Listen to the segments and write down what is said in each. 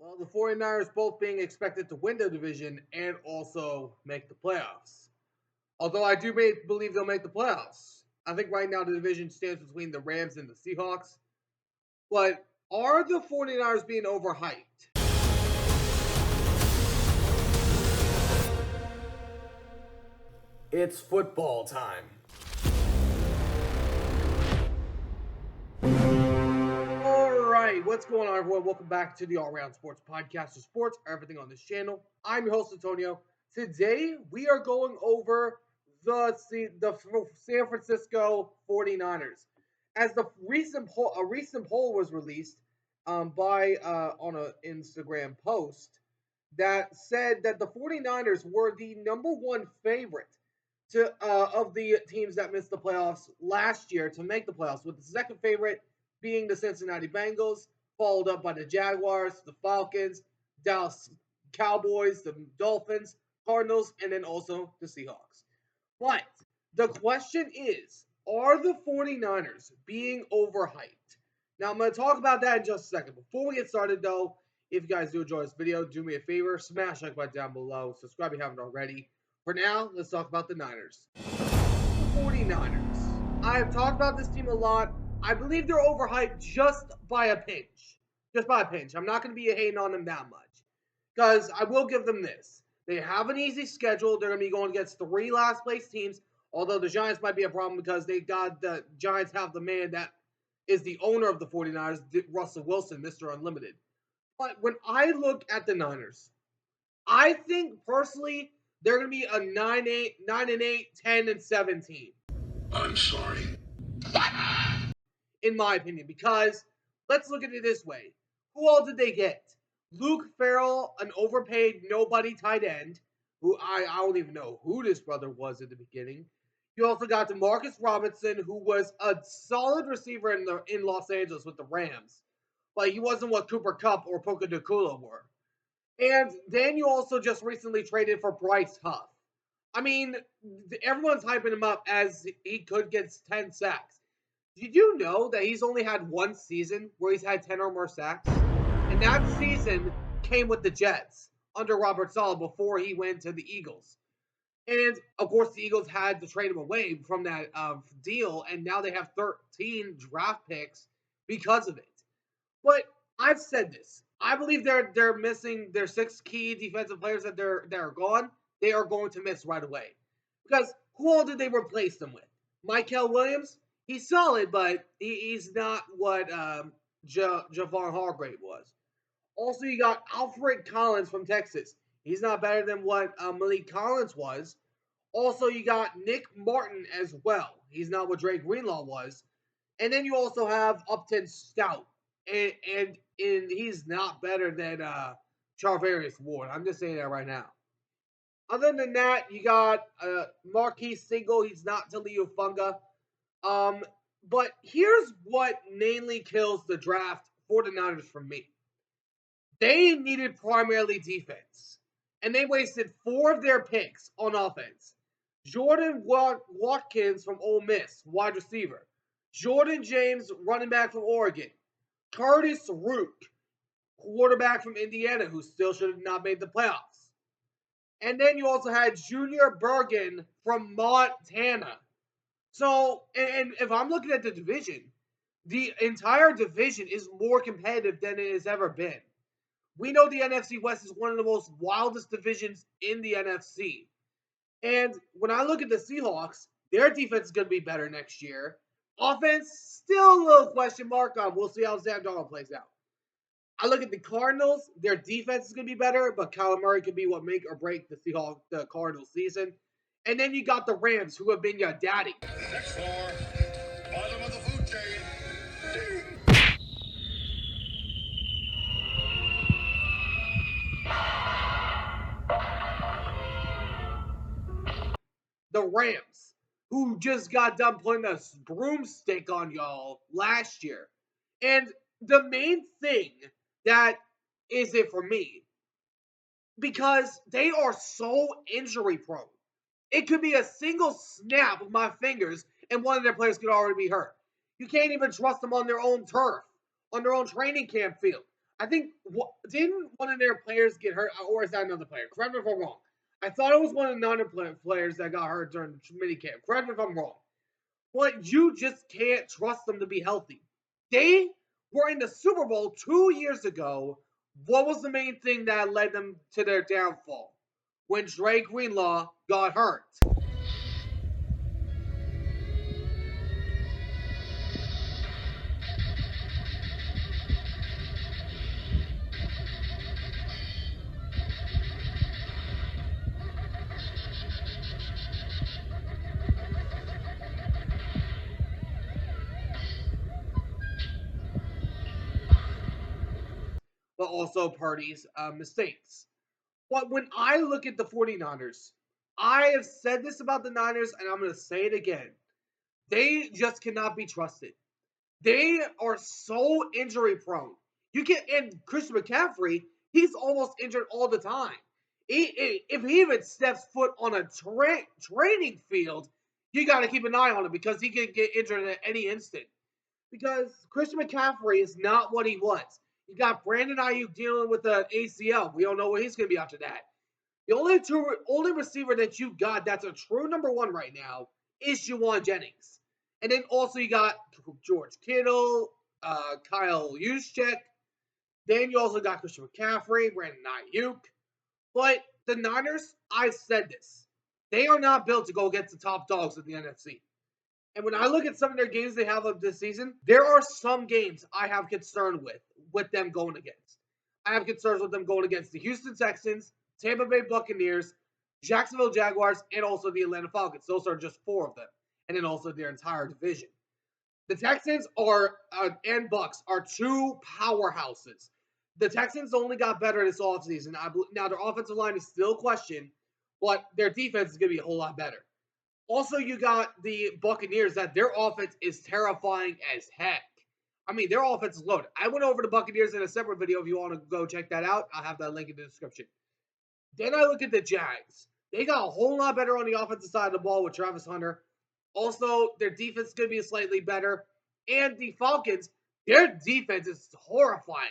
Well, the 49ers both being expected to win the division and also make the playoffs. Although I do believe they'll make the playoffs. I think right now the division stands between the Rams and the Seahawks. But are the 49ers being overhyped? It's football time. All right, what's going on, everyone? Welcome back to the All Around Sports Podcast for sports, everything on this channel. I'm your host, Antonio. Today, we are going over the San Francisco 49ers. As a recent poll was released on an Instagram post that said that the 49ers were the number one favorite of the teams that missed the playoffs last year to make the playoffs, with the second favorite being the Cincinnati Bengals, followed up by the Jaguars, the Falcons, Dallas Cowboys, the Dolphins, Cardinals, and then also the Seahawks. But the question is, are the 49ers being overhyped? Now, I'm going to talk about that in just a second. Before we get started, though, if you guys do enjoy this video, do me a favor, smash like button down below, subscribe if you haven't already. For now, let's talk about the Niners. The 49ers. I've talked about this team a lot. I believe they're overhyped just by a pinch. Just by a pinch. I'm not going to be hating on them that much. Because I will give them this. They have an easy schedule. They're going to be going against 3 last place teams. Although the Giants might be a problem because the Giants have the man that is the owner of the 49ers, Russell Wilson, Mr. Unlimited. But when I look at the Niners, I think personally they're going to be a 9-8, 9-8, 10-17. I'm sorry. In my opinion, because let's look at it this way. Who all did they get? Luke Farrell, an overpaid nobody tight end, who I don't even know who this brother was at the beginning. You also got DeMarcus Robinson, who was a solid receiver in Los Angeles with the Rams, but he wasn't what Cooper Kupp or Puka Nacua were. And then you also just recently traded for Bryce Huff. I mean, everyone's hyping him up as he could get 10 sacks. Did you know that he's only had one season where he's had 10 or more sacks? And that season came with the Jets under Robert Saleh before he went to the Eagles. And, of course, the Eagles had to trade him away from that deal, and now they have 13 draft picks because of it. But I've said this. I believe they're missing their 6 key defensive players that are gone. They are going to miss right away. Because who all did they replace them with? Michael Williams? He's solid, but he's not what Javon Hargrave was. Also, you got Alfred Collins from Texas. He's not better than what Malik Collins was. Also, you got Nick Martin as well. He's not what Dre Greenlaw was. And then you also have Upton Stout. And he's not better than Charvarius Ward. I'm just saying that right now. Other than that, you got Marquise Single. He's not Talio Funga. But here's what mainly kills the draft for the Niners for me. They needed primarily defense, and they wasted 4 of their picks on offense. Jordan Watkins from Ole Miss, wide receiver. Jordan James, running back from Oregon. Curtis Rook, quarterback from Indiana, who still should have not made the playoffs. And then you also had Junior Bergen from Montana. So, and if I'm looking at the division, the entire division is more competitive than it has ever been. We know the NFC West is one of the most wildest divisions in the NFC. And when I look at the Seahawks, their defense is going to be better next year. Offense, still a little question mark on. We'll see how Sam Darnold plays out. I look at the Cardinals, their defense is going to be better, but Kyler Murray could be what make or break the Cardinals season. And then you got the Rams, who have been your daddy. Next floor, bottom of the food chain. The Rams, who just got done putting a broomstick on y'all last year. And the main thing that is it for me, because they are so injury prone. It could be a single snap of my fingers and one of their players could already be hurt. You can't even trust them on their own turf, on their own training camp field. I think didn't one of their players get hurt, or is that another player? Correct me if I'm wrong. I thought it was one of the non-players that got hurt during minicamp. Correct me if I'm wrong. But you just can't trust them to be healthy. They were in the Super Bowl 2 years ago. What was the main thing that led them to their downfall? When Dre Greenlaw got hurt. But also Purdy's mistakes. But when I look at the 49ers, I have said this about the Niners, and I'm going to say it again. They just cannot be trusted. They are so injury prone. You can, and Christian McCaffrey, he's almost injured all the time. If he even steps foot on a training field, you got to keep an eye on him because he can get injured at any instant. Because Christian McCaffrey is not what he was. You got Brandon Ayuk dealing with an ACL. We don't know what he's going to be after that. The only receiver that you got that's a true number one right now is Juwan Jennings. And then also you got George Kittle, Kyle Juszczyk. Then you also got Christian McCaffrey, Brandon Ayuk. But the Niners, I've said this. They are not built to go against the top dogs in the NFC. And when I look at some of their games they have of this season, there are some games I have concern with them going against. I have concerns with them going against the Houston Texans, Tampa Bay Buccaneers, Jacksonville Jaguars, and also the Atlanta Falcons. Those are just four of them. And then also their entire division. The Texans and Bucs are two powerhouses. The Texans only got better this offseason. Now, their offensive line is still questioned, but their defense is going to be a whole lot better. Also, you got the Buccaneers that their offense is terrifying as heck. I mean, their offense is loaded. I went over the Buccaneers in a separate video. If you want to go check that out, I'll have that link in the description. Then I look at the Jags. They got a whole lot better on the offensive side of the ball with Travis Hunter. Also, their defense is going to be slightly better. And the Falcons, their defense is horrifying.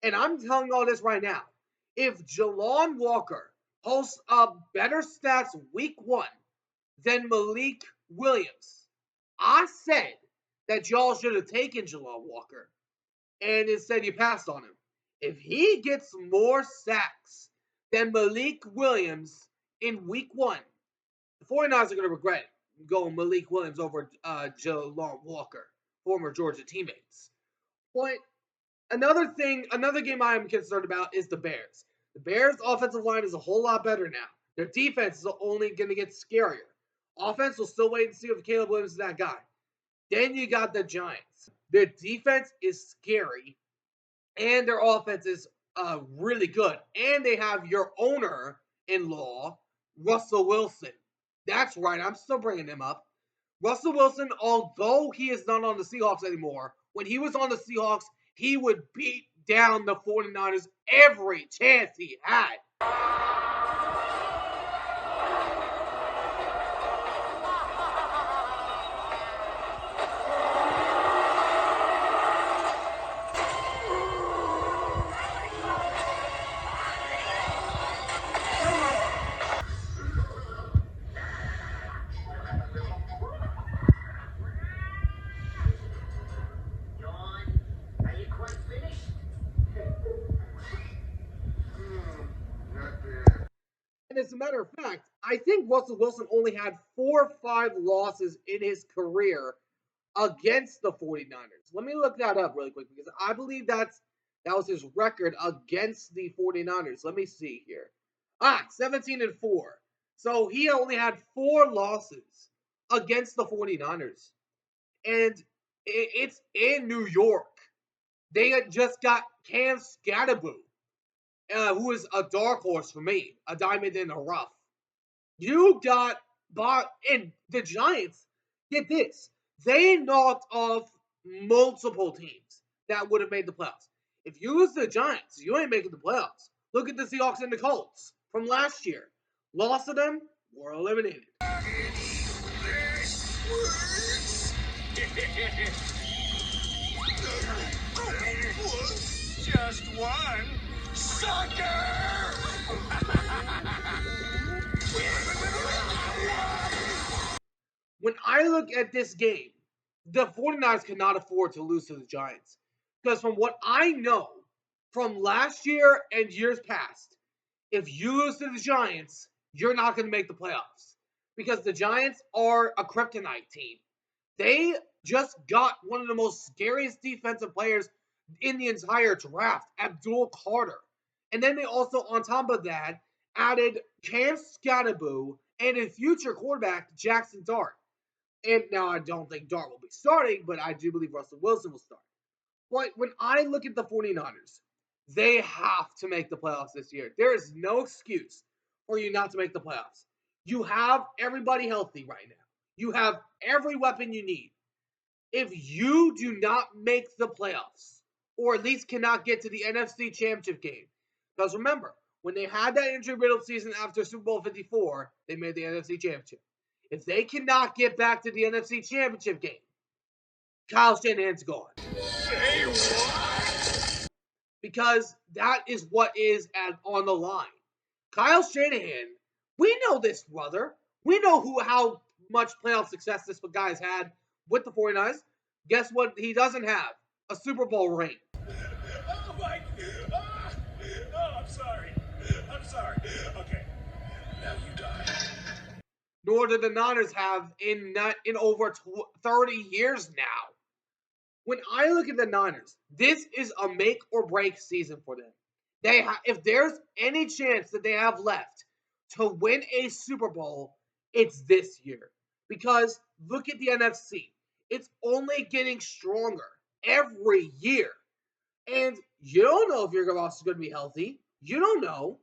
And I'm telling you all this right now. If Jalon Walker posts up better stats week 1 than Malik Williams, I said that y'all should have taken Jalon Walker. And instead you passed on him. If he gets more sacks than Malik Williams in week 1, the 49ers are going to regret going Malik Williams over Jalon Walker, former Georgia teammates. But another game I am concerned about is the Bears. The Bears' offensive line is a whole lot better now. Their defense is only going to get scarier. Offense will still wait and see if Caleb Williams is that guy. Then you got the Giants. Their defense is scary, and their offense is really good. And they have your owner-in-law, Russell Wilson. That's right, I'm still bringing him up. Russell Wilson, although he is not on the Seahawks anymore, when he was on the Seahawks, he would beat down the 49ers every chance he had. And as a matter of fact, I think Russell Wilson only had 4 or 5 losses in his career against the 49ers. Let me look that up really quick because I believe that was his record against the 49ers. Let me see here. 17-4. So he only had 4 losses against the 49ers. And it's in New York. They had just got Cam Scatterboo, who is a dark horse for me, a diamond in the rough. You got and the Giants, get this, they knocked off multiple teams that would have made the playoffs. If you lose the Giants, you ain't making the playoffs. Look at the Seahawks and the Colts from last year. Lost to them, were eliminated. Just one. When I look at this game, the 49ers cannot afford to lose to the Giants. Because from what I know from last year and years past, if you lose to the Giants, you're not going to make the playoffs. Because the Giants are a kryptonite team. They just got one of the most scariest defensive players in the entire draft, Abdul Carter. And then they also, on top of that, added Cam Scatterboo and a future quarterback, Jackson Dart. And now I don't think Dart will be starting, but I do believe Russell Wilson will start. But when I look at the 49ers, they have to make the playoffs this year. There is no excuse for you not to make the playoffs. You have everybody healthy right now. You have every weapon you need. If you do not make the playoffs, or at least cannot get to the NFC Championship game, because remember, when they had that injury-riddled season after Super Bowl 54, they made the NFC Championship. If they cannot get back to the NFC Championship game, Kyle Shanahan's gone. Say what? Because that is what is on the line. Kyle Shanahan, we know this, brother. We know how much playoff success this guy's had with the 49ers. Guess what he doesn't have? A Super Bowl ring. Oh my! Oh, I'm sorry. I'm sorry. Okay, now you die. Nor do the Niners have in over 30 years now. When I look at the Niners, this is a make or break season for them. If there's any chance that they have left to win a Super Bowl, it's this year. Because look at the NFC. It's only getting stronger every year. And you don't know if your roster is going to be healthy. You don't know.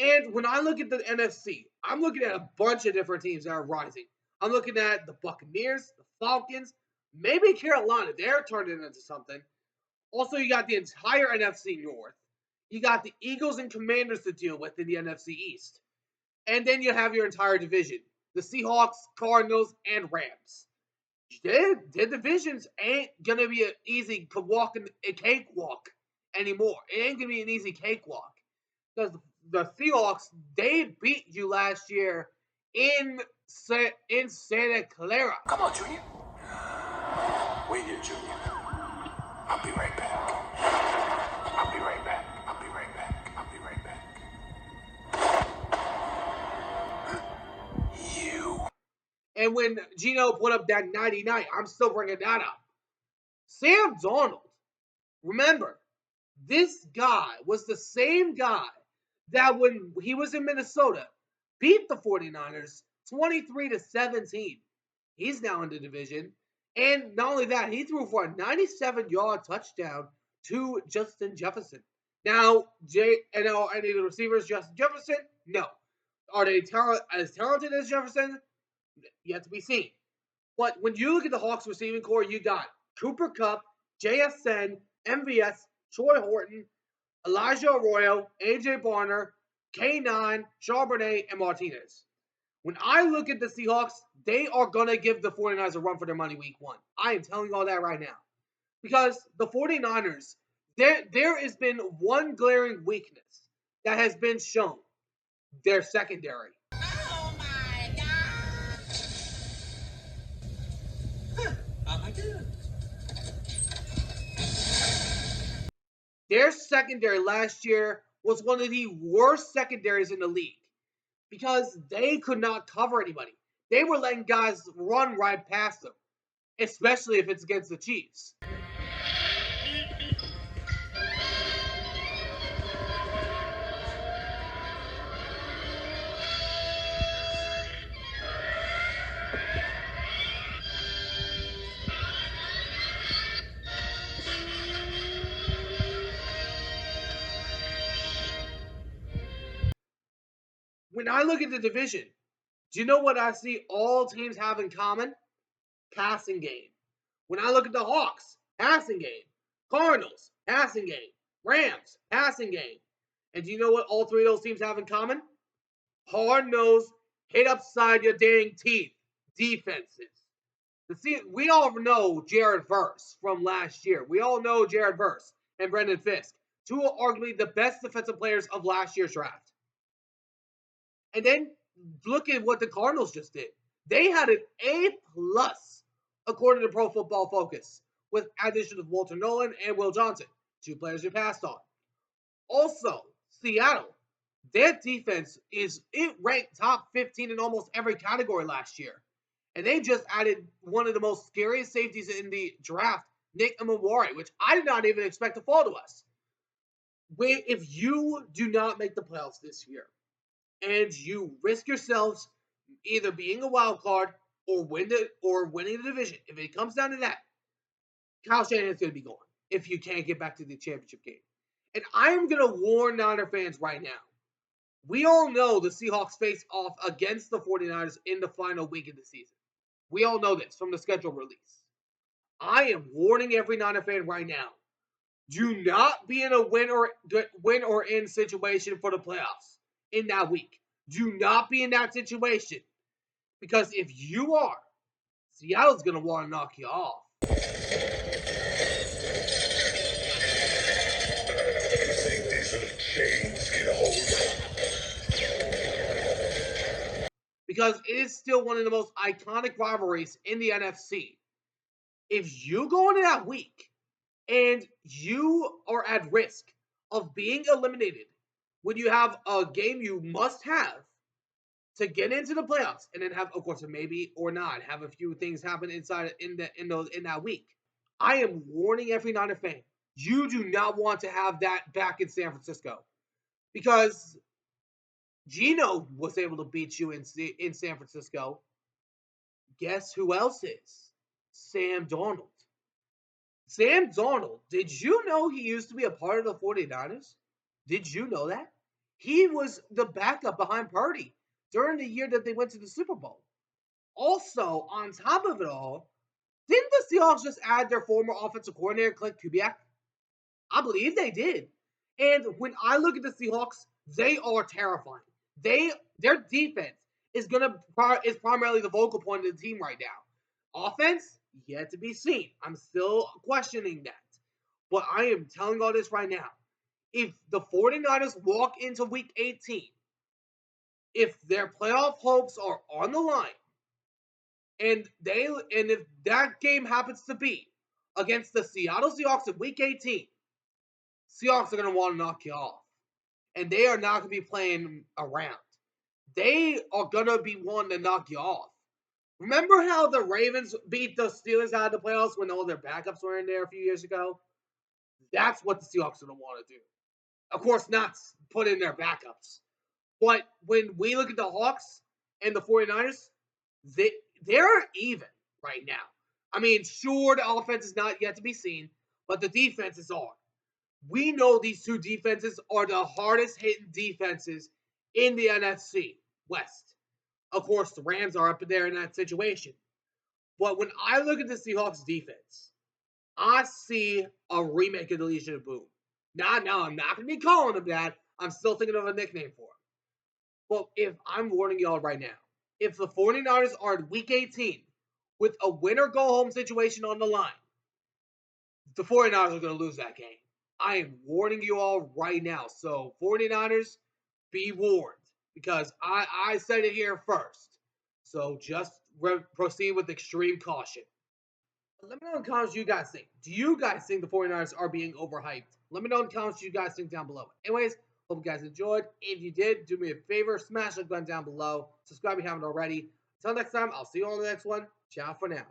And when I look at the NFC, I'm looking at a bunch of different teams that are rising. I'm looking at the Buccaneers, the Falcons, maybe Carolina. They're turning into something. Also, you got the entire NFC North. You got the Eagles and Commanders to deal with in the NFC East. And then you have your entire division. The Seahawks, Cardinals, and Rams. Their divisions ain't going to be an easy a cakewalk anymore. It ain't going to be an easy cakewalk. Because the Seahawks, they beat you last year in Santa Clara. Come on, Junior. Wait here, Junior. I'll be right back. I'll be right back. I'll be right back. I'll be right back. You. And when Gino put up that 99, I'm still bringing that up. Sam Darnold, remember, this guy was the same guy that when he was in Minnesota beat the 49ers 23-17. He's now in the division. And not only that, he threw for a 97-yard touchdown to Justin Jefferson. Now, are any of the receivers Justin Jefferson? No. Are they as talented as Jefferson? Yet to be seen. But when you look at the Hawks receiving core, you got Cooper Kupp, JSN, MVS, Troy Horton, Elijah Arroyo, AJ Barner, K9, Charbonnet, and Martinez. When I look at the Seahawks, they are going to give the 49ers a run for their money week one. I am telling you all that right now. Because the 49ers, there has been one glaring weakness that has been shown. Their secondary. Oh my God! Oh my God! Their secondary last year was one of the worst secondaries in the league because they could not cover anybody. They were letting guys run right past them, especially if it's against the Chiefs. When I look at the division, do you know what I see all teams have in common? Passing game. When I look at the Hawks, passing game. Cardinals, passing game. Rams, passing game. And do you know what all three of those teams have in common? Hard-nosed, hit upside your dang teeth defenses. We all know Jared Verse from last year. We all know Jared Verse and Brendan Fisk. two of arguably the best defensive players of last year's draft. And then look at what the Cardinals just did. They had an A plus according to Pro Football Focus, with addition of Walter Nolan and Will Johnson, two players who passed on. Also, Seattle, their defense it ranked top 15 in almost every category last year. And they just added one of the most scariest safeties in the draft, Nick Amawari, which I did not even expect to fall to us. If you do not make the playoffs this year, and you risk yourselves either being a wild card or winning the division, if it comes down to that, Kyle Shanahan's going to be gone if you can't get back to the championship game. And I am going to warn Niner fans right now. We all know the Seahawks face off against the 49ers in the final week of the season. We all know this from the schedule release. I am warning every Niner fan right now. Do not be in a win or in situation for the playoffs in that week. Do not be in that situation. Because if you are, Seattle's going to want to knock you off. You think these little chains can hold? Because it is still one of the most iconic rivalries in the NFC. If you go into that week and you are at risk of being eliminated when you have a game you must have to get into the playoffs, and then have, of course, maybe or not have a few things happen in that week, I am warning every Niner fan: you do not want to have that back in San Francisco, because Geno was able to beat you in San Francisco. Guess who else is? Sam Darnold. Sam Darnold, did you know he used to be a part of the 49ers? Did you know that? He was the backup behind Purdy during the year that they went to the Super Bowl. Also, on top of it all, didn't the Seahawks just add their former offensive coordinator, Clint Kubiak? I believe they did. And when I look at the Seahawks, they are terrifying. Their defense is primarily the vocal point of the team right now. Offense, yet to be seen. I'm still questioning that. But I am telling all this right now. If the 49ers walk into week 18, if their playoff hopes are on the line, and if that game happens to be against the Seattle Seahawks in week 18, Seahawks are going to want to knock you off. And they are not going to be playing around. They are going to be wanting to knock you off. Remember how the Ravens beat the Steelers out of the playoffs when all their backups were in there a few years ago? That's what the Seahawks are going to want to do. Of course, not put in their backups. But when we look at the Hawks and the 49ers, they're even right now. I mean, sure, the offense is not yet to be seen, but the defenses are. We know these two defenses are the hardest hitting defenses in the NFC West. Of course, the Rams are up there in that situation. But when I look at the Seahawks defense, I see a remake of the Legion of Boom. Now, I'm not going to be calling them that. I'm still thinking of a nickname for them. Well, if I'm warning y'all right now, if the 49ers are in week 18 with a win-or-go-home situation on the line, the 49ers are going to lose that game. I am warning you all right now. So, 49ers, be warned. Because I said it here first. So, just proceed with extreme caution. Let me know in the comments what you guys think. Do you guys think the 49ers are being overhyped? Let me know in the comments what you guys think down below. Anyways, hope you guys enjoyed. If you did, do me a favor, smash the button down below. Subscribe if you haven't already. Until next time, I'll see you on the next one. Ciao for now.